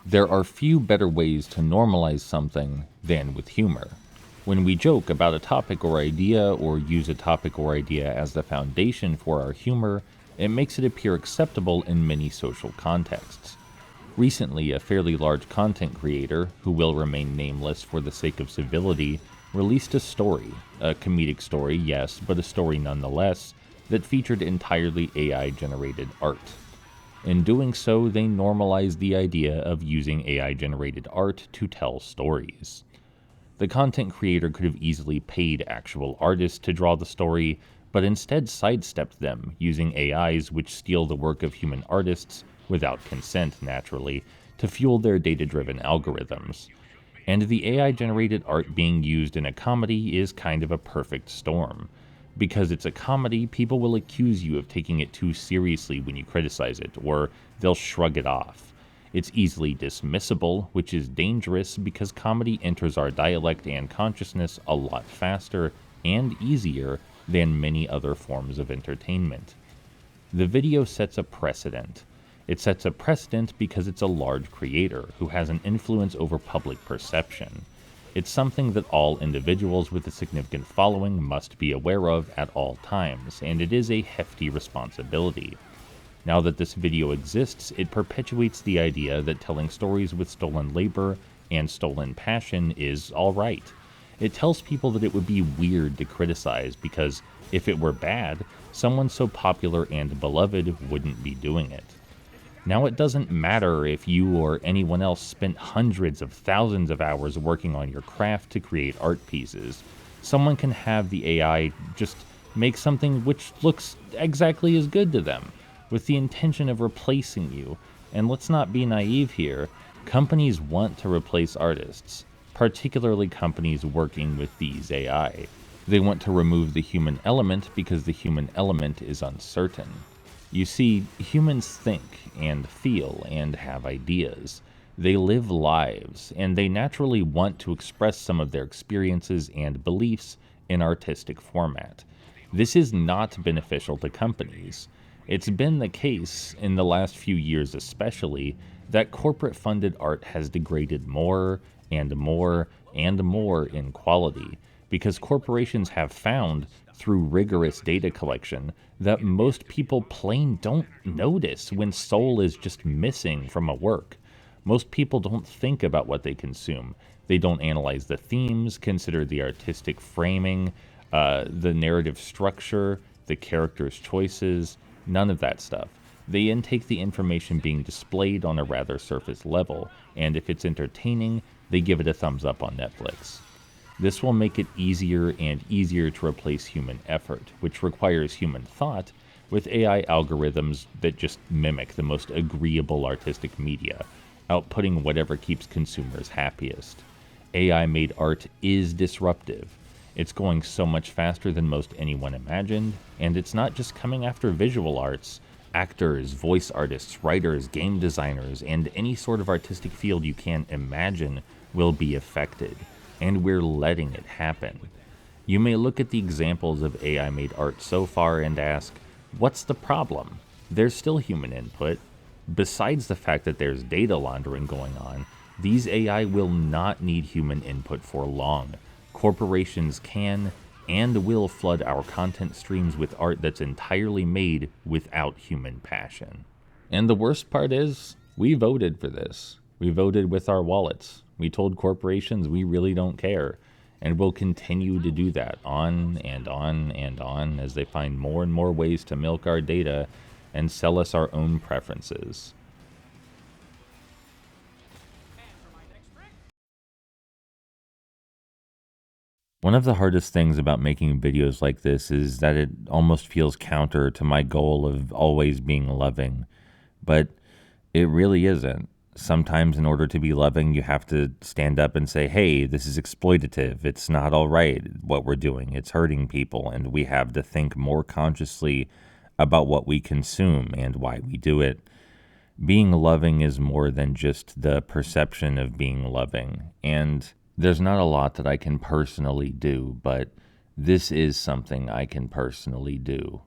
There are few better ways to normalize something than with humor. When we joke about a topic or idea or use a topic or idea as the foundation for our humor, it makes it appear acceptable in many social contexts. Recently, a fairly large content creator, who will remain nameless for the sake of civility, released a story, a comedic story, yes, but a story nonetheless, that featured entirely AI-generated art. In doing so, they normalized the idea of using AI-generated art to tell stories. The content creator could have easily paid actual artists to draw the story, but instead sidestepped them, using AIs which steal the work of human artists, without consent naturally, to fuel their data-driven algorithms. And the AI-generated art being used in a comedy is kind of a perfect storm. Because it's a comedy, people will accuse you of taking it too seriously when you criticize it, or they'll shrug it off. It's easily dismissible, which is dangerous because comedy enters our dialect and consciousness a lot faster and easier than many other forms of entertainment. The video sets a precedent. It sets a precedent because it's a large creator who has an influence over public perception. It's something that all individuals with a significant following must be aware of at all times, and it is a hefty responsibility. Now that this video exists, it perpetuates the idea that telling stories with stolen labor and stolen passion is alright. It tells people that it would be weird to criticize because, if it were bad, someone so popular and beloved wouldn't be doing it. Now it doesn't matter if you or anyone else spent hundreds of thousands of hours working on your craft to create art pieces. Someone can have the AI just make something which looks exactly as good to them, with the intention of replacing you. And let's not be naive here, companies want to replace artists, particularly companies working with these AI. They want to remove the human element because the human element is uncertain. You see, humans think and feel and have ideas. They live lives, and they naturally want to express some of their experiences and beliefs in artistic format. This is not beneficial to companies. It's been the case, in the last few years especially, that corporate-funded art has degraded more and more and more in quality, because corporations have found, through rigorous data collection, that most people plain don't notice when soul is just missing from a work. Most people don't think about what they consume. They don't analyze the themes, consider the artistic framing, the narrative structure, the characters' choices, none of that stuff. They intake the information being displayed on a rather surface level, and if it's entertaining, they give it a thumbs up on Netflix. This will make it easier and easier to replace human effort, which requires human thought, with AI algorithms that just mimic the most agreeable artistic media, outputting whatever keeps consumers happiest. AI-made art is disruptive. It's going so much faster than most anyone imagined, and it's not just coming after visual arts. Actors, voice artists, writers, game designers, and any sort of artistic field you can imagine will be affected. And we're letting it happen. You may look at the examples of AI-made art so far and ask, what's the problem? There's still human input. Besides the fact that there's data laundering going on, these AI will not need human input for long. Corporations can and will flood our content streams with art that's entirely made without human passion. And the worst part is, we voted for this. We voted with our wallets. We told corporations we really don't care, and we'll continue to do that on and on and on as they find more and more ways to milk our data and sell us our own preferences. One of the hardest things about making videos like this is that it almost feels counter to my goal of always being loving, but it really isn't. Sometimes in order to be loving, you have to stand up and say, hey, this is exploitative. It's not all right what we're doing. It's hurting people, and we have to think more consciously about what we consume and why we do it. Being loving is more than just the perception of being loving, and there's not a lot that I can personally do, but this is something I can personally do.